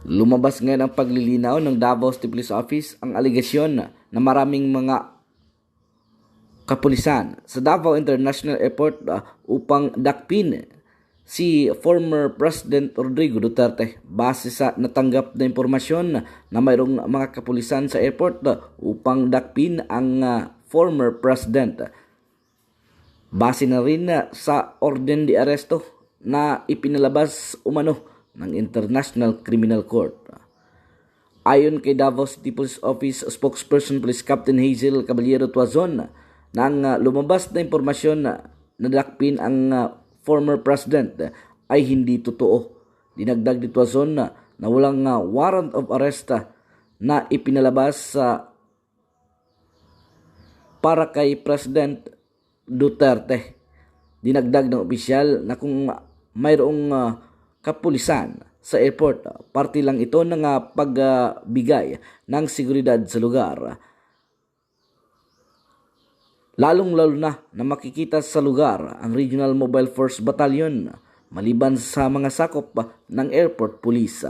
Lumabas ngayon ang paglilinaw ng Davao City Police Office ang aligasyon na maraming mga kapulisan sa Davao International Airport upang dakpin si former President Rodrigo Duterte base sa natanggap na impormasyon na mayroong mga kapulisan sa airport upang dakpin ang former President. Base na rin sa orden de aresto na ipinalabas umano ng International Criminal Court. Ayon kay Davao City Police Office spokesperson Police Captain Hazel Caballero Tuazon, nang lumabas na impormasyon na nadakpin ang former president ay hindi totoo. Dinagdag ni Tuazon na walang warrant of arrest na ipinalabas para kay President Duterte. Dinagdag ng opisyal na kung mayroong kapulisan sa airport, parte lang ito ng pagbigay ng seguridad sa lugar. Lalong-lalo na makikita sa lugar ang Regional Mobile Force Battalion maliban sa mga sakop ng airport police.